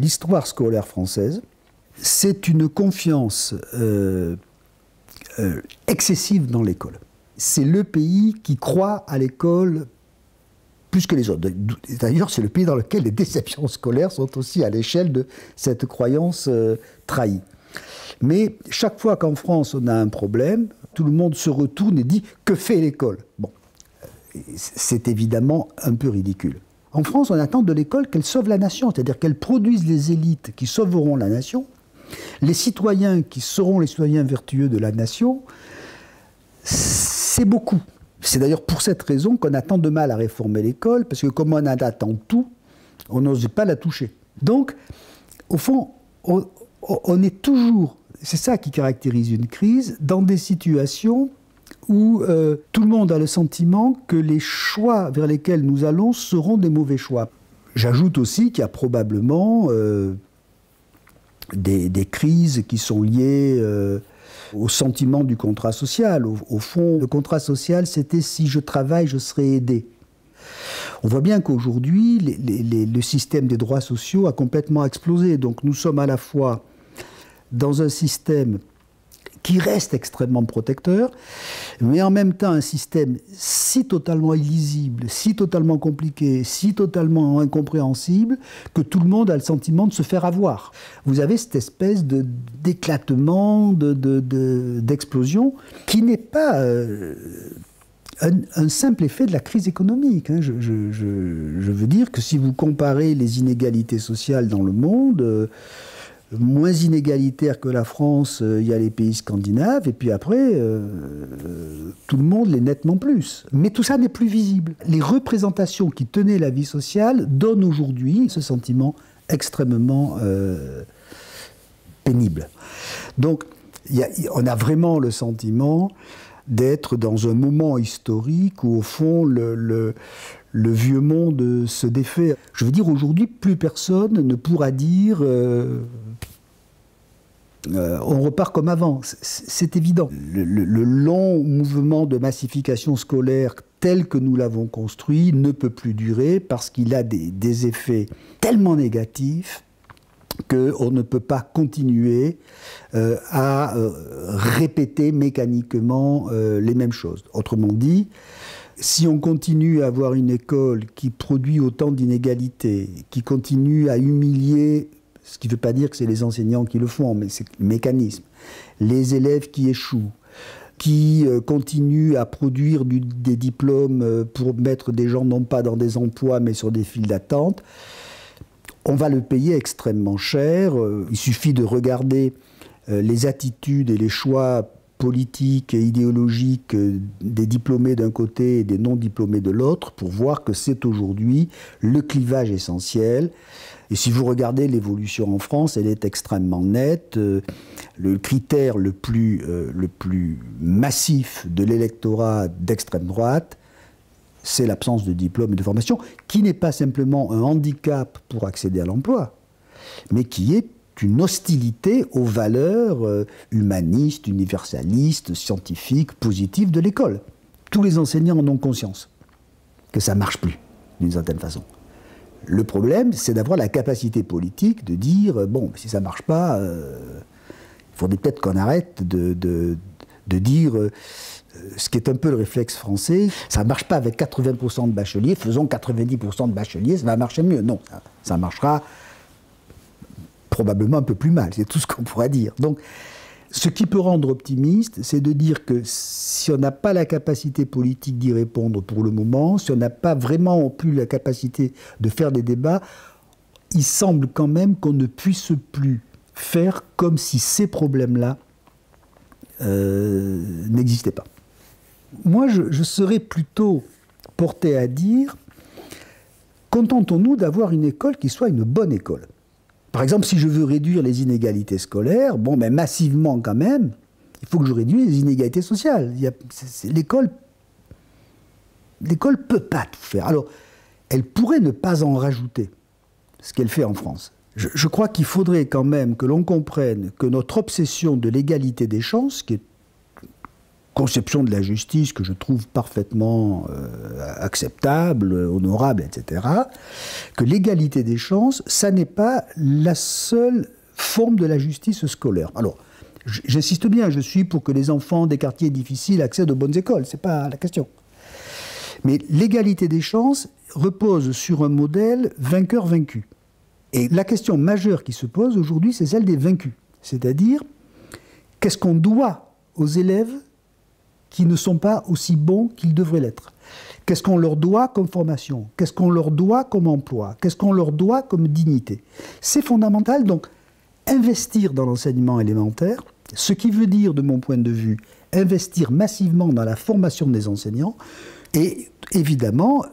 l'histoire scolaire française, c'est une confiance excessive dans l'école. C'est le pays qui croit à l'école plus que les autres. D'ailleurs, c'est le pays dans lequel les déceptions scolaires sont aussi à l'échelle de cette croyance trahie. Mais chaque fois qu'en France on a un problème, tout le monde se retourne et dit « Que fait l'école ?» Bon, c'est évidemment un peu ridicule. En France, on attend de l'école qu'elle sauve la nation, c'est-à-dire qu'elle produise les élites qui sauveront la nation, les citoyens qui seront les citoyens vertueux de la nation. C'est beaucoup. C'est d'ailleurs pour cette raison qu'on a tant de mal à réformer l'école, parce que comme on attend tout, on n'ose pas la toucher. Donc, au fond, on est toujours, c'est ça qui caractérise une crise, dans des situations où tout le monde a le sentiment que les choix vers lesquels nous allons seront des mauvais choix. J'ajoute aussi qu'il y a probablement des crises qui sont liées au sentiment du contrat social. Au fond, le contrat social, c'était « si je travaille, je serai aidé ». On voit bien qu'aujourd'hui, le système des droits sociaux a complètement explosé. Donc nous sommes à la fois dans un système qui reste extrêmement protecteur, mais en même temps un système si totalement illisible, si totalement compliqué, si totalement incompréhensible, que tout le monde a le sentiment de se faire avoir. Vous avez cette espèce d'éclatement, d'explosion, qui n'est pas un simple effet de la crise économique. Je veux dire que si vous comparez les inégalités sociales dans le monde, moins inégalitaire que la France, il y a les pays scandinaves, et puis après, tout le monde l'est nettement plus. Mais tout ça n'est plus visible. Les représentations qui tenaient la vie sociale donnent aujourd'hui ce sentiment extrêmement pénible. Donc, on a vraiment le sentiment d'être dans un moment historique où, au fond, le vieux monde se défait. Je veux dire, aujourd'hui, plus personne ne pourra dire on repart comme avant. C'est évident. Le long mouvement de massification scolaire tel que nous l'avons construit ne peut plus durer parce qu'il a des effets tellement négatifs qu'on ne peut pas continuer à répéter mécaniquement les mêmes choses. Autrement dit, si on continue à avoir une école qui produit autant d'inégalités, qui continue à humilier, ce qui ne veut pas dire que c'est les enseignants qui le font, mais c'est le mécanisme, les élèves qui échouent, qui continuent à produire des diplômes pour mettre des gens non pas dans des emplois mais sur des files d'attente, on va le payer extrêmement cher. Il suffit de regarder les attitudes et les choix politiques et idéologiques des diplômés d'un côté et des non-diplômés de l'autre pour voir que c'est aujourd'hui le clivage essentiel. Et si vous regardez l'évolution en France, elle est extrêmement nette. Le critère le plus massif de l'électorat d'extrême droite, c'est l'absence de diplôme et de formation, qui n'est pas simplement un handicap pour accéder à l'emploi, mais qui est une hostilité aux valeurs humanistes, universalistes, scientifiques, positives de l'école. Tous les enseignants en ont conscience que ça ne marche plus, d'une certaine façon. Le problème, c'est d'avoir la capacité politique de dire « bon, si ça ne marche pas, il faudrait peut-être qu'on arrête de dire ce qui est un peu le réflexe français, ça ne marche pas avec 80% de bacheliers, faisons 90% de bacheliers, ça va marcher mieux. » Non, ça marchera probablement un peu plus mal, c'est tout ce qu'on pourra dire. Donc, ce qui peut rendre optimiste, c'est de dire que si on n'a pas la capacité politique d'y répondre pour le moment, si on n'a pas vraiment plus la capacité de faire des débats, il semble quand même qu'on ne puisse plus faire comme si ces problèmes-là n'existaient pas. Moi, je serais plutôt porté à dire, contentons-nous d'avoir une école qui soit une bonne école. Par exemple, si je veux réduire les inégalités scolaires, bon, mais massivement quand même, il faut que je réduise les inégalités sociales. L'école ne peut pas tout faire. Alors, elle pourrait ne pas en rajouter, ce qu'elle fait en France. Je crois qu'il faudrait quand même que l'on comprenne que notre obsession de l'égalité des chances, qui est conception de la justice que je trouve parfaitement acceptable, honorable, etc., que l'égalité des chances, ça n'est pas la seule forme de la justice scolaire. Alors, j'insiste bien, je suis pour que les enfants des quartiers difficiles accèdent aux bonnes écoles, c'est pas la question. Mais l'égalité des chances repose sur un modèle vainqueur-vaincu. Et la question majeure qui se pose aujourd'hui, c'est celle des vaincus. C'est-à-dire, qu'est-ce qu'on doit aux élèves qui ne sont pas aussi bons qu'ils devraient l'être? Qu'est-ce qu'on leur doit comme formation? Qu'est-ce qu'on leur doit comme emploi? Qu'est-ce qu'on leur doit comme dignité? C'est fondamental, donc, investir dans l'enseignement élémentaire, ce qui veut dire, de mon point de vue, investir massivement dans la formation des enseignants et, évidemment,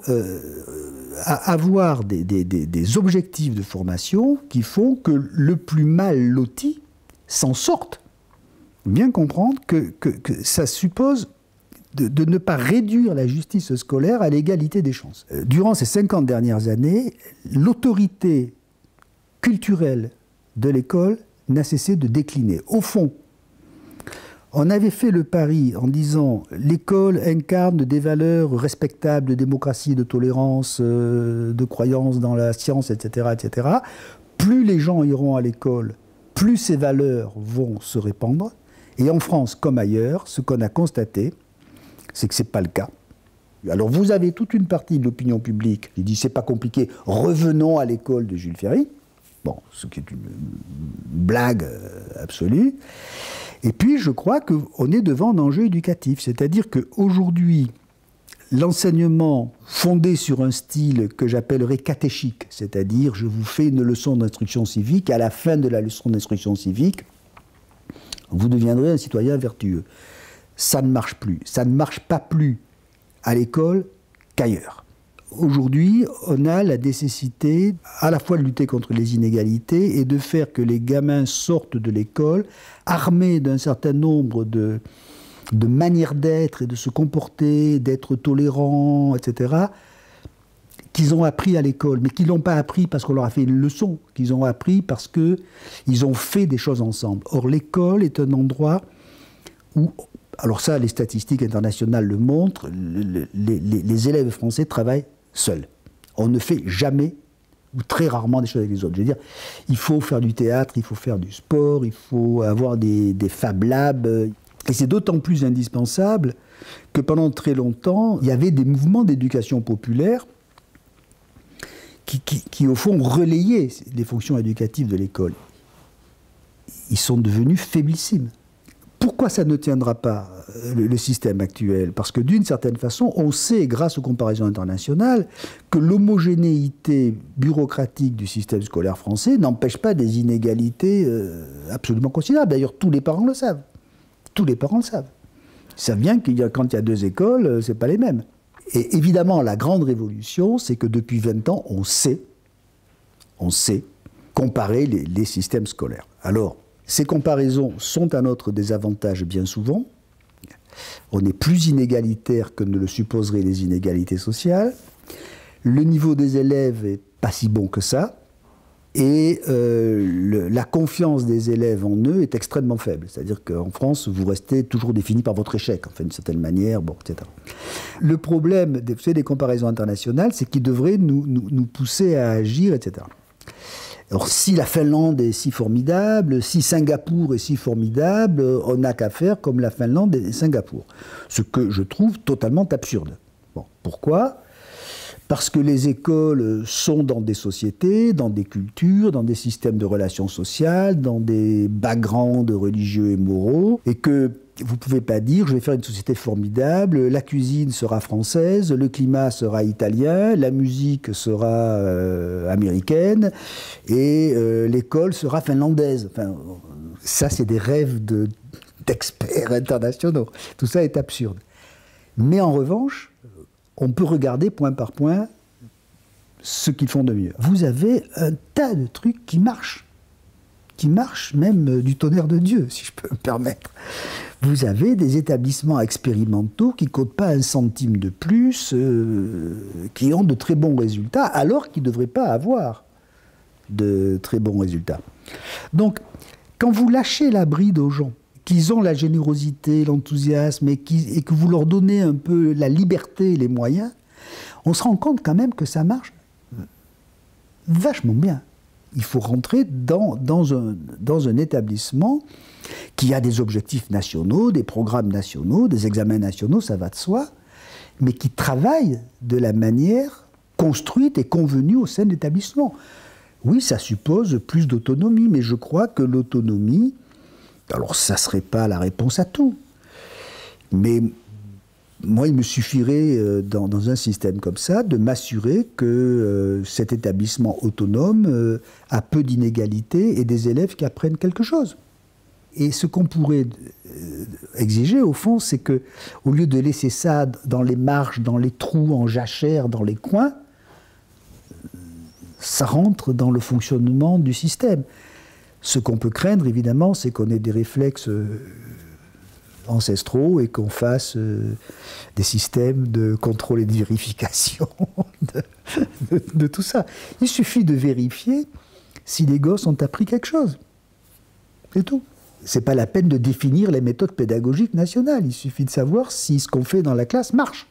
avoir des objectifs de formation qui font que le plus mal loti s'en sorte. Bien comprendre que ça suppose de ne pas réduire la justice scolaire à l'égalité des chances. Durant ces 50 dernières années, l'autorité culturelle de l'école n'a cessé de décliner. Au fond, on avait fait le pari en disant l'école incarne des valeurs respectables de démocratie, de tolérance, de croyance dans la science, etc., etc. Plus les gens iront à l'école, plus ces valeurs vont se répandre. Et en France, comme ailleurs, ce qu'on a constaté, c'est que ce n'est pas le cas. Alors vous avez toute une partie de l'opinion publique qui dit c'est pas compliqué, revenons à l'école de Jules Ferry. Bon, ce qui est une blague absolue. Et puis je crois qu'on est devant un enjeu éducatif, c'est-à-dire qu'aujourd'hui, l'enseignement fondé sur un style que j'appellerais catéchique, c'est-à-dire je vous fais une leçon d'instruction civique, à la fin de la leçon d'instruction civique, vous deviendrez un citoyen vertueux. Ça ne marche plus. Ça ne marche pas plus à l'école qu'ailleurs. Aujourd'hui, on a la nécessité à la fois de lutter contre les inégalités et de faire que les gamins sortent de l'école armés d'un certain nombre de manières d'être et de se comporter, d'être tolérants, etc., qu'ils ont appris à l'école, mais qu'ils n'ont pas appris parce qu'on leur a fait une leçon, qu'ils ont appris parce qu'ils ont fait des choses ensemble. Or, l'école est un endroit où, alors ça, les statistiques internationales le montrent, les élèves français travaillent seuls. On ne fait jamais, ou très rarement, des choses avec les autres. Je veux dire, il faut faire du théâtre, il faut faire du sport, il faut avoir des Fab Labs. Et c'est d'autant plus indispensable que pendant très longtemps, il y avait des mouvements d'éducation populaire qui, au fond, relayaient les fonctions éducatives de l'école. Ils sont devenus faiblissimes. Pourquoi ça ne tiendra pas, le système actuel? Parce que d'une certaine façon, on sait, grâce aux comparaisons internationales, que l'homogénéité bureaucratique du système scolaire français n'empêche pas des inégalités absolument considérables. D'ailleurs, tous les parents le savent. Tous les parents le savent. Ils savent bien que quand il y a deux écoles, ce n'est pas les mêmes. Et évidemment, la grande révolution, c'est que depuis 20 ans, on sait comparer les systèmes scolaires. Alors, ces comparaisons sont à notre désavantage bien souvent. On est plus inégalitaire que ne le supposeraient les inégalités sociales. Le niveau des élèves n'est pas si bon que ça. Et la confiance des élèves en eux est extrêmement faible. C'est-à-dire qu'en France, vous restez toujours défini par votre échec, enfin, d'une certaine manière, bon, etc. Le problème des comparaisons internationales, c'est qu'ils devraient nous pousser à agir, etc. Alors, si la Finlande est si formidable, si Singapour est si formidable, on n'a qu'à faire comme la Finlande et Singapour. Ce que je trouve totalement absurde. Bon, pourquoi ? Parce que les écoles sont dans des sociétés, dans des cultures, dans des systèmes de relations sociales, dans des backgrounds religieux et moraux, et que vous ne pouvez pas dire « je vais faire une société formidable, la cuisine sera française, le climat sera italien, la musique sera américaine, et l'école sera finlandaise ». Enfin, ça, c'est des rêves d'experts internationaux. Tout ça est absurde. Mais en revanche, on peut regarder point par point ce qu'ils font de mieux. Vous avez un tas de trucs qui marchent même du tonnerre de Dieu, si je peux me permettre. Vous avez des établissements expérimentaux qui ne coûtent pas un centime de plus, qui ont de très bons résultats, alors qu'ils ne devraient pas avoir de très bons résultats. Donc, quand vous lâchez la bride aux gens, qu'ils ont la générosité, l'enthousiasme, et que vous leur donnez un peu la liberté et les moyens, on se rend compte quand même que ça marche vachement bien. Il faut rentrer dans un établissement qui a des objectifs nationaux, des programmes nationaux, des examens nationaux, ça va de soi, mais qui travaille de la manière construite et convenue au sein de l'établissement. Oui, ça suppose plus d'autonomie, mais je crois que l'autonomie, alors ça ne serait pas la réponse à tout, mais moi, il me suffirait, dans un système comme ça, de m'assurer que cet établissement autonome a peu d'inégalités et des élèves qui apprennent quelque chose. Et ce qu'on pourrait exiger, au fond, c'est que, au lieu de laisser ça dans les marges, dans les trous, en jachère, dans les coins, ça rentre dans le fonctionnement du système. Ce qu'on peut craindre, évidemment, c'est qu'on ait des réflexes ancestraux et qu'on fasse des systèmes de contrôle et de vérification de tout ça. Il suffit de vérifier si les gosses ont appris quelque chose. C'est tout. C'est pas la peine de définir les méthodes pédagogiques nationales. Il suffit de savoir si ce qu'on fait dans la classe marche.